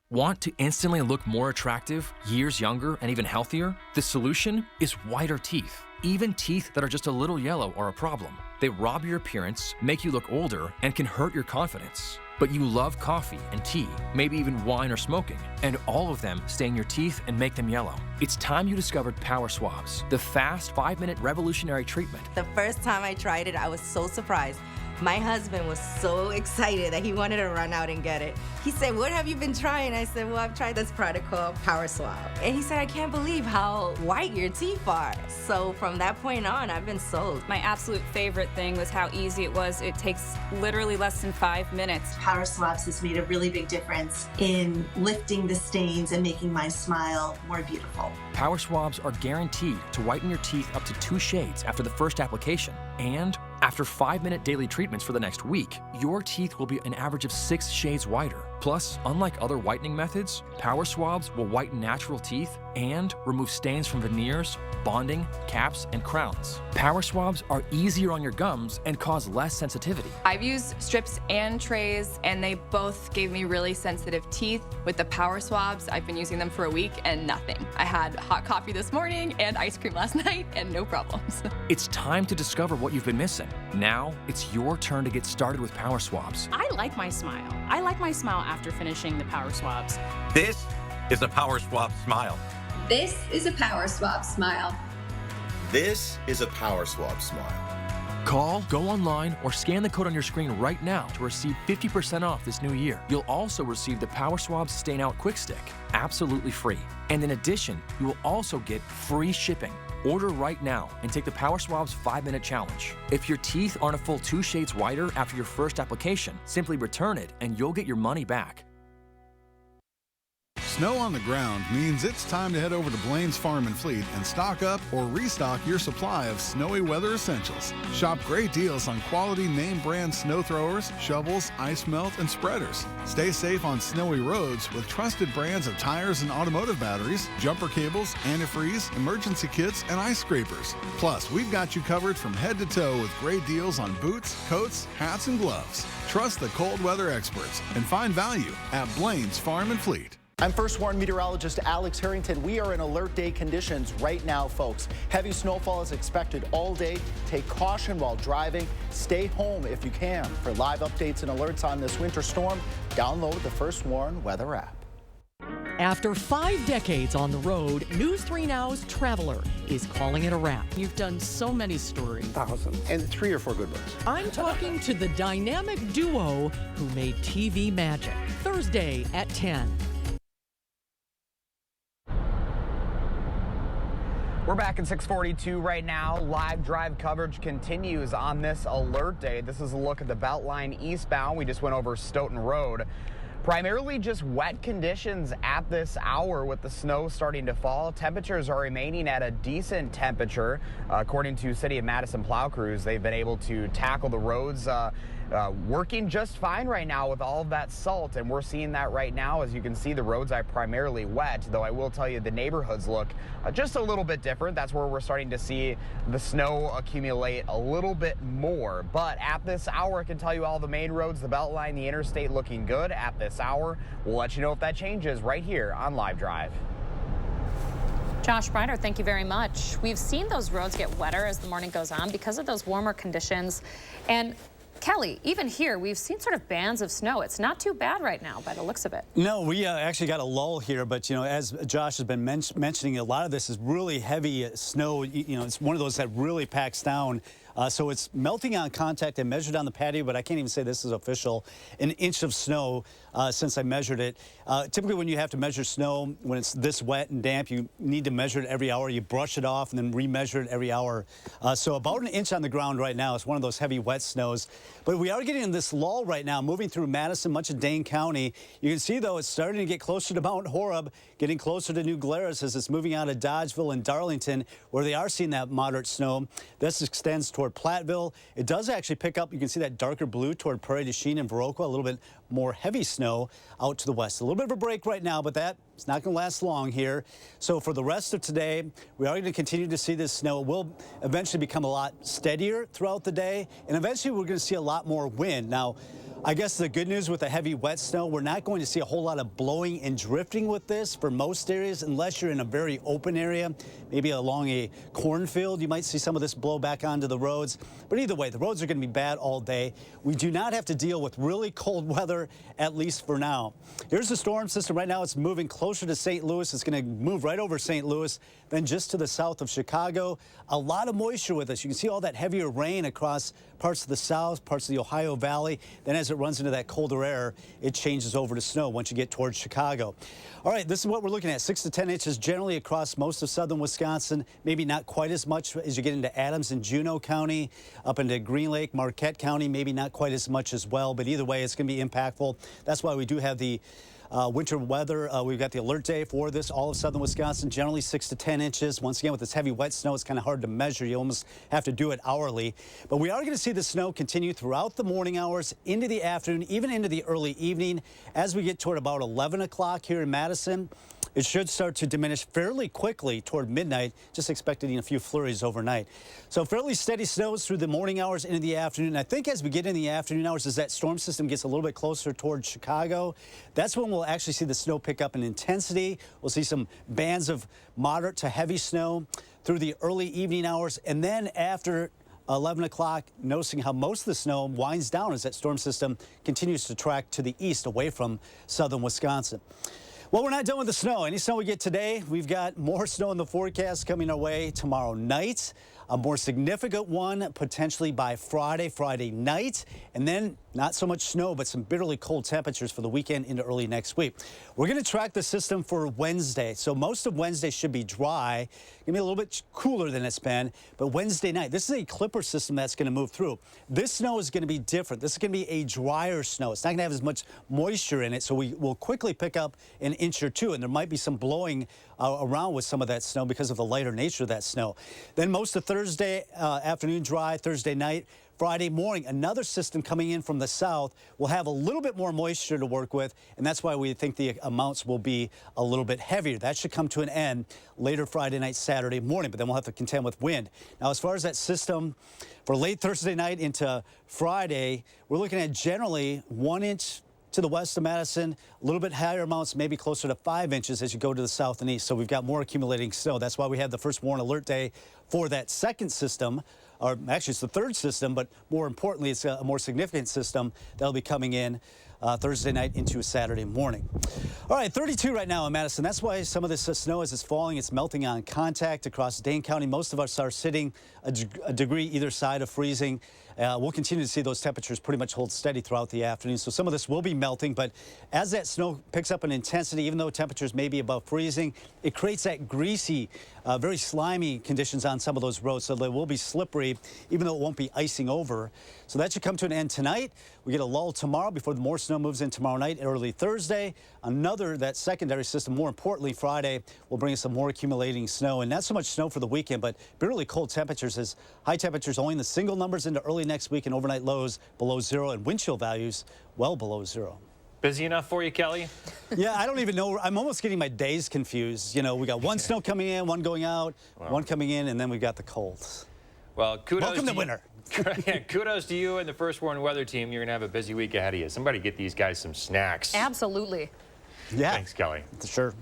Want to instantly look more attractive, years younger, and even healthier? The solution is whiter teeth. Even teeth that are just a little yellow are a problem. They rob your appearance, make you look older, and can hurt your confidence. But you love coffee and tea, maybe even wine or smoking, and all of them stain your teeth and make them yellow. It's time you discovered Power Swabs, the fast 5-minute revolutionary treatment. The first time I tried it, I was so surprised. My husband was so excited that he wanted to run out and get it. He said, "What have you been trying?" I said, "Well, I've tried this product called Power Swab." And he said, "I can't believe how white your teeth are." So from that point on, I've been sold. My absolute favorite thing was how easy it was. It takes literally less than 5 minutes. Power Swabs has made a really big difference in lifting the stains and making my smile more beautiful. Power Swabs are guaranteed to whiten your teeth up to 2 shades after the first application. And after 5-minute daily treatments for the next week, your teeth will be an average of 6 shades whiter. Plus, unlike other whitening methods, Power Swabs will whiten natural teeth and remove stains from veneers, bonding, caps, and crowns. Power Swabs are easier on your gums and cause less sensitivity. I've used strips and trays, and they both gave me really sensitive teeth. With the Power Swabs, I've been using them for a week and nothing. I had hot coffee this morning and ice cream last night and no problems. It's time to discover what you've been missing. Now, it's your turn to get started with Power Swabs. I like my smile. I like my smile after finishing the Power Swabs. This is a Power Swab smile. This is a Power Swab smile. This is a Power Swab smile. Call, go online, or scan the code on your screen right now to receive 50% off this new year. You'll also receive the Power Swabs Stain Out Quick Stick, absolutely free. And in addition, you will also get free shipping. Order right now and take the Power Swabs 5-minute challenge. If your teeth aren't a full 2 shades whiter after your first application, simply return it and you'll get your money back. Snow on the ground means it's time to head over to Blaine's Farm and Fleet and stock up or restock your supply of snowy weather essentials. Shop great deals on quality name brand snow throwers, shovels, ice melt, and spreaders. Stay safe on snowy roads with trusted brands of tires and automotive batteries, jumper cables, antifreeze, emergency kits, and ice scrapers. Plus, we've got you covered from head to toe with great deals on boots, coats, hats, and gloves. Trust the cold weather experts and find value at Blaine's Farm and Fleet. I'm First Warn meteorologist Alex Harrington. We are in alert day conditions right now, folks. Heavy snowfall is expected all day. Take caution while driving. Stay home if you can. For live updates and alerts on this winter storm, download the First Warn weather app. After 5 decades on the road, News 3 Now's Traveler is calling it a wrap. You've done so many stories. Thousands. And 3 or 4 good ones. I'm talking to the dynamic duo who made TV magic. Thursday at 10. We're back at 6:42 right now. Live drive coverage continues on this alert day. This is a look at the Beltline eastbound. We just went over Stoughton Road. Primarily just wet conditions at this hour with the snow starting to fall. Temperatures are remaining at a decent temperature. According to City of Madison plow crews, they've been able to tackle the roads working just fine right now with all of that salt, and we're seeing that right now. As you can see, the roads are primarily wet, though I will tell you the neighborhoods look just a little bit different. That's where we're starting to see the snow accumulate a little bit more. But at this hour, I can tell you all the main roads, the Beltline, the interstate looking good at this hour. We'll let you know if that changes right here on Live Drive. Josh Breider, thank you very much. We've seen those roads get wetter as the morning goes on because of those warmer conditions. And Kelly, even here, we've seen sort of bands of snow. It's not too bad right now by the looks of it. No, we actually got a lull here, but, you know, as Josh has been mentioning, a lot of this is really heavy snow. You know, it's one of those that really packs down. So it's melting on contact. I measured on the patio, but I can't even say this is official. An inch of snow since I measured it. Typically when you have to measure snow, when it's this wet and damp, you need to measure it every hour. You brush it off and then remeasure it every hour. So about an inch on the ground right now. It's one of those heavy wet snows. But we are getting this lull right now, moving through Madison, much of Dane County. You can see, though, it's starting to get closer to Mount Horeb, getting closer to New Glarus as it's moving out of Dodgeville and Darlington, where they are seeing that moderate snow. This extends toward Platteville. It does actually pick up. You can see that darker blue toward Prairie du Chien and Viroqua, a little bit more heavy snow out to the west. A little bit of a break right now, but that it's not going to last long here. So for the rest of today, we are going to continue to see this snow. It will eventually become a lot steadier throughout the day, and eventually we're going to see a lot more wind. Now, I guess the good news with the heavy wet snow, we're not going to see a whole lot of blowing and drifting with this for most areas, unless you're in a very open area, maybe along a cornfield. You might see some of this blow back onto the roads. But either way, the roads are going to be bad all day. We do not have to deal with really cold weather, at least for now. Here's the storm system. Right now, it's moving closer to St. Louis. It's going to move right over St. Louis, then just to the south of Chicago. A lot of moisture with us. You can see all that heavier rain across parts of the south, parts of the Ohio Valley. Then as it runs into that colder air, it changes over to snow once you get towards Chicago. All right, this is what we're looking at. 6 to 10 inches generally across most of southern Wisconsin. Maybe not quite as much as you get into Adams and Juneau County, up into Green Lake, Marquette County, maybe not quite as much as well. But either way, it's going to be impactful. That's why we do have the winter weather. We've got the alert day for this, all of southern Wisconsin, generally 6 to 10 inches. Once again, with this heavy wet snow, it's kind of hard to measure. You almost have to do it hourly. But we are going to see the snow continue throughout the morning hours, into the afternoon, even into the early evening. As we get toward about 11 o'clock here in Madison, it should start to diminish fairly quickly toward midnight, just expecting a few flurries overnight. So fairly steady snows through the morning hours into the afternoon. I think as we get in the afternoon hours, as that storm system gets a little bit closer towards Chicago, that's when we'll actually see the snow pick up in intensity. We'll see some bands of moderate to heavy snow through the early evening hours. And then after 11 o'clock, noticing how most of the snow winds down as that storm system continues to track to the east away from southern Wisconsin. Well, we're not done with the snow. Any snow we get today, we've got more snow in the forecast coming our way tomorrow night. A more significant one potentially by Friday night, and then not so much snow, but some bitterly cold temperatures for the weekend into early next week. We're going to track the system for Wednesday. So most of Wednesday should be dry. Going to be a little bit cooler than it's been, but Wednesday night, this is a clipper system that's going to move through. This snow is going to be different. This is going to be a drier snow. It's not going to have as much moisture in it, so we will quickly pick up an inch or two, and there might be some blowing around with some of that snow because of the lighter nature of that snow. Then most of Thursday afternoon dry, Thursday night. Friday morning, another system coming in from the south will have a little bit more moisture to work with, and that's why we think the amounts will be a little bit heavier. That should come to an end later Friday night, Saturday morning, but then we'll have to contend with wind. Now, as far as that system for late Thursday night into Friday, we're looking at generally 1 inch to the west of Madison, a little bit higher amounts, maybe closer to 5 inches as you go to the south and east. So we've got more accumulating snow. That's why we have the first warn alert day for that second system, or actually it's the third system, but more importantly, it's a more significant system that'll be coming in Thursday night into Saturday morning. All right, 32 right now in Madison. That's why some of this snow, as it's falling, it's melting on contact across Dane County. Most of us are sitting a degree either side of freezing. We'll continue to see those temperatures pretty much hold steady throughout the afternoon. So some of this will be melting, but as that snow picks up in intensity, even though temperatures may be above freezing, it creates that greasy, very slimy conditions on some of those roads. So they will be slippery, even though it won't be icing over. So that should come to an end tonight. We get a lull tomorrow before the more snow moves in tomorrow night, early Thursday. That secondary system, more importantly, Friday, will bring us some more accumulating snow. And not so much snow for the weekend, but bitterly cold temperatures as high temperatures only in the single numbers into early next week, and overnight lows below zero and wind chill values well below zero. Busy enough for you, Kelly? Yeah, I don't even know. I'm almost getting my days confused. You know, we got one snow coming in, one going out, one coming in, and then we've got the cold. Well, kudos. Welcome to winter. Kudos to you and the First Warn Weather team. You're going to have a busy week ahead of you. Somebody get these guys some snacks. Absolutely. Yeah. Thanks, Kelly. Sure.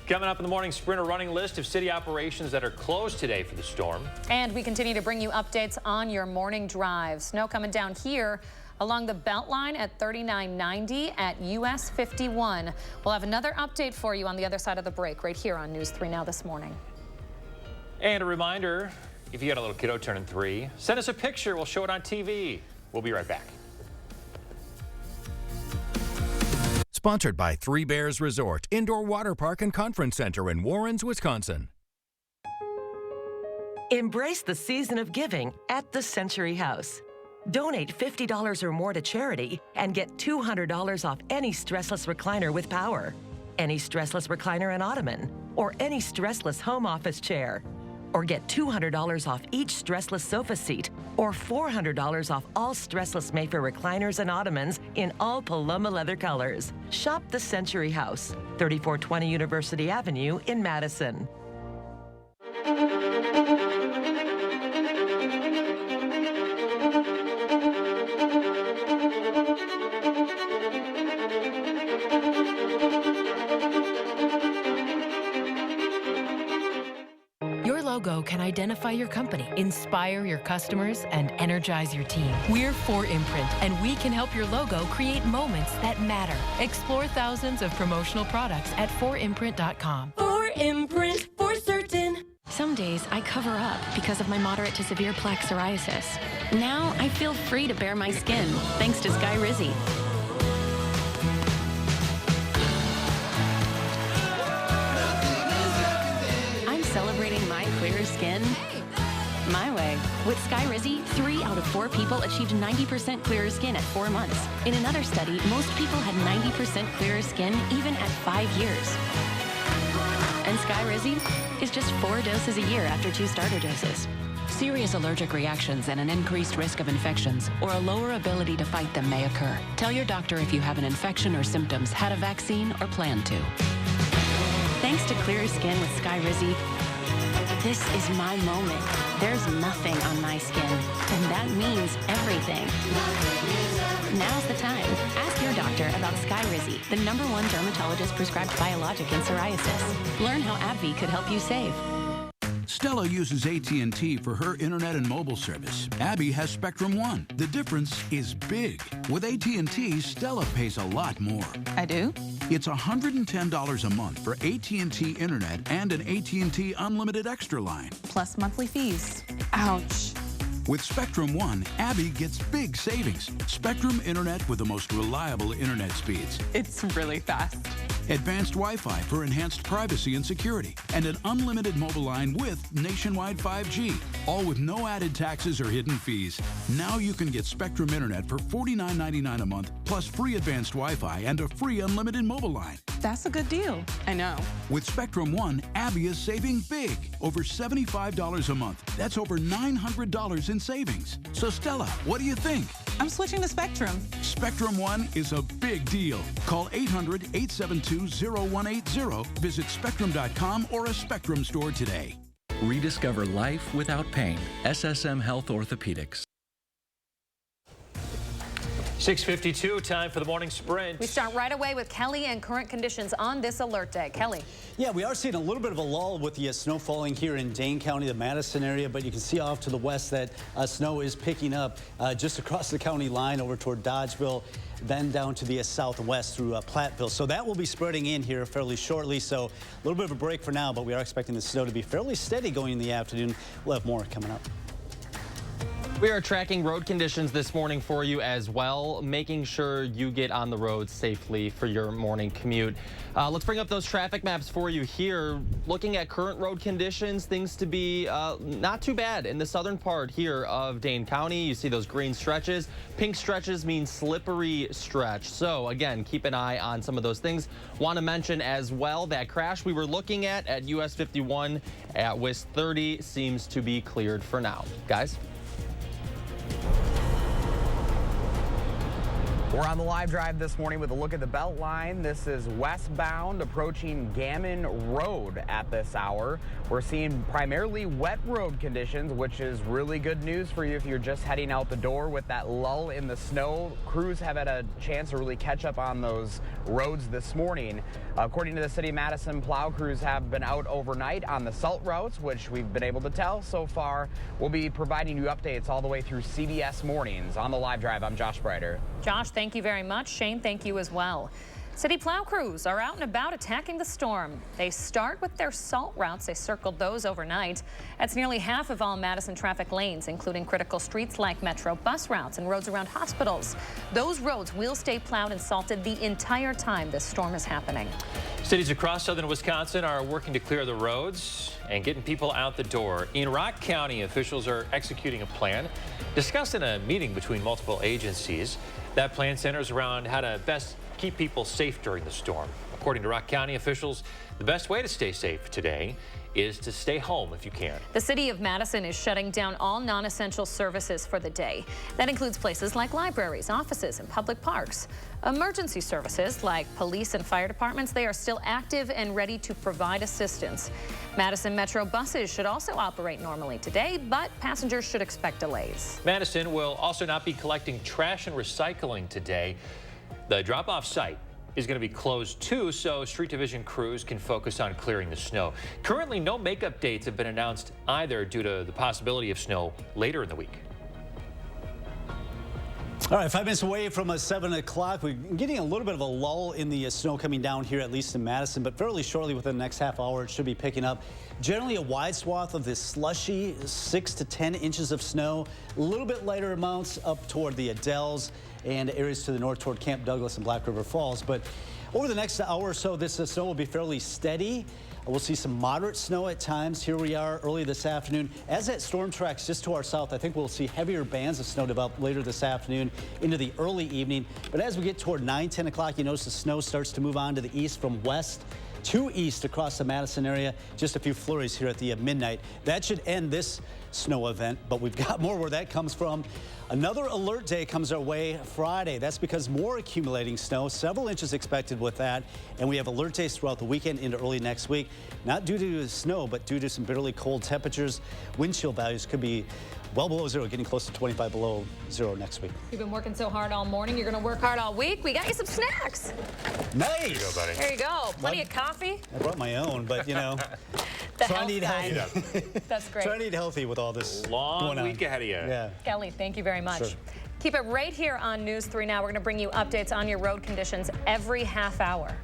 Coming up in the morning sprint, a running list of city operations that are closed today for the storm. And we continue to bring you updates on your morning drive. Snow coming down here along the Beltline at 3990 at US 51. We'll have another update for you on the other side of the break right here on News 3 Now this morning. And a reminder, if you got a little kiddo turning 3, send us a picture. We'll show it on TV. We'll be right back. Sponsored by Three Bears Resort, Indoor Water Park and Conference Center in Warrens, Wisconsin. Embrace the season of giving at the Century House. Donate $50 or more to charity and get $200 off any stressless recliner with power, any stressless recliner and ottoman, or any stressless home office chair. Or get $200 off each stressless sofa seat, or $400 off all stressless Mayfair recliners and ottomans in all Paloma leather colors. Shop the Century House, 3420 University Avenue in Madison. Your logo can identify your company, inspire your customers, and energize your team. We're 4imprint, and we can help your logo create moments that matter. Explore thousands of promotional products at 4imprint.com. 4imprint, for certain. Some days I cover up because of my moderate to severe plaque psoriasis. Now I feel free to bare my skin thanks to Skyrizi. I'm celebrating my clearer skin my way. With Skyrizi, 3 out of 4 people achieved 90% clearer skin at 4 months. In another study, most people had 90% clearer skin even at 5 years. And Skyrizi is just 4 doses a year after 2 starter doses. Serious allergic reactions and an increased risk of infections or a lower ability to fight them may occur. Tell your doctor if you have an infection or symptoms, had a vaccine, or plan to. Thanks to clearer skin with Skyrizi, this is my moment. There's nothing on my skin, and that means everything. Now's the time. Ask your doctor about Skyrizi, the #1 dermatologist prescribed biologic in psoriasis. Learn how AbbVie could help you save. Stella uses AT&T for her internet and mobile service. Abby has Spectrum One. The difference is big. With AT&T, Stella pays a lot more. I do? It's $110 a month for AT&T internet and an AT&T unlimited extra line. Plus monthly fees. Ouch. With Spectrum One, Abby gets big savings. Spectrum internet with the most reliable internet speeds. It's really fast. Advanced Wi-Fi for enhanced privacy and security, and an unlimited mobile line with nationwide 5G, all with no added taxes or hidden fees. Now you can get Spectrum Internet for $49.99 a month, plus free advanced Wi-Fi and a free unlimited mobile line. That's a good deal. I know. With Spectrum One, Abby is saving big, over $75 a month. That's over $900 in savings. So Stella, what do you think? I'm switching to Spectrum. Spectrum One is a big deal. Call 800-872-0180. Visit Spectrum.com or a Spectrum store today. Rediscover life without pain. SSM Health Orthopedics. 6:52, time for the morning sprint. We start right away with Kelly and current conditions on this alert day. Kelly. Yeah, we are seeing a little bit of a lull with the snow falling here in Dane County, the Madison area, but you can see off to the west that snow is picking up just across the county line over toward Dodgeville, then down to the southwest through Platteville. So that will be spreading in here fairly shortly. So a little bit of a break for now, but we are expecting the snow to be fairly steady going in the afternoon. We'll have more coming up. We are tracking road conditions this morning for you as well, making sure you get on the road safely for your morning commute. Let's bring up those traffic maps for you here. Looking at current road conditions, things to be not too bad in the southern part here of Dane County. You see those green stretches. Pink stretches mean slippery stretch. So again, keep an eye on some of those things. Want to mention as well that crash we were looking at US 51 at WISC-30 seems to be cleared for now. Guys? We're on the live drive this morning with a look at the Beltline. This is westbound approaching Gammon Road at this hour. We're seeing primarily wet road conditions, which is really good news for you if you're just heading out the door with that lull in the snow. Crews have had a chance to really catch up on those roads this morning. According to the city of Madison, plow crews have been out overnight on the salt routes, which we've been able to tell so far. We'll be providing you updates all the way through CBS Mornings. On the live drive, I'm Josh Breiter. Josh, thank you very much. Shane, thank you as well. City plow crews are out and about attacking the storm. They start with their salt routes. They circled those overnight. That's nearly half of all Madison traffic lanes, including critical streets like Metro bus routes and roads around hospitals. Those roads will stay plowed and salted the entire time this storm is happening. Cities across southern Wisconsin are working to clear the roads and getting people out the door. In Rock County, officials are executing a plan discussed in a meeting between multiple agencies. That plan centers around how to best keep people safe during the storm. According to Rock County officials, the best way to stay safe today is to stay home if you can. The city of Madison is shutting down all non-essential services for the day. That includes places like libraries, offices, and public parks. Emergency services like police and fire departments, they are still active and ready to provide assistance. Madison Metro buses should also operate normally today, but passengers should expect delays. Madison will also not be collecting trash and recycling today. The drop-off site is going to be closed too, so street division crews can focus on clearing the snow. Currently, no makeup dates have been announced either due to the possibility of snow later in the week. All right, 5 minutes away from 7 o'clock. We're getting a little bit of a lull in the snow coming down here, at least in Madison, but fairly shortly within the next half hour, it should be picking up. Generally a wide swath of this slushy 6 to 10 inches of snow, a little bit lighter amounts up toward the Dells and areas to the north toward Camp Douglas and Black River Falls. But over the next hour or so, this snow will be fairly steady. We'll see some moderate snow at times. Here we are early this afternoon. As that storm tracks just to our south, I think we'll see heavier bands of snow develop later this afternoon into the early evening. But as we get toward 9, 10 o'clock, you notice the snow starts to move on to the east from west to east across the Madison area. Just a few flurries here at the midnight. That should end this snow event, but we've got more where that comes from. Another alert day comes our way Friday. That's because more accumulating snow, several inches expected with that. And we have alert days throughout the weekend into early next week. Not due to the snow, but due to some bitterly cold temperatures. Wind chill values could be well below zero, getting close to 25 below zero next week. You've been working so hard all morning. You're going to work hard all week. We got you some snacks. Nice. There you go, buddy. There you go. Plenty of coffee. I brought my own, but you know, trying to eat healthy. That's great. Trying to eat healthy with all this long going on. week ahead of you. Yeah. Kelly, thank you very much. Sure. Keep it right here on News 3 Now. We're going to bring you updates on your road conditions every half hour.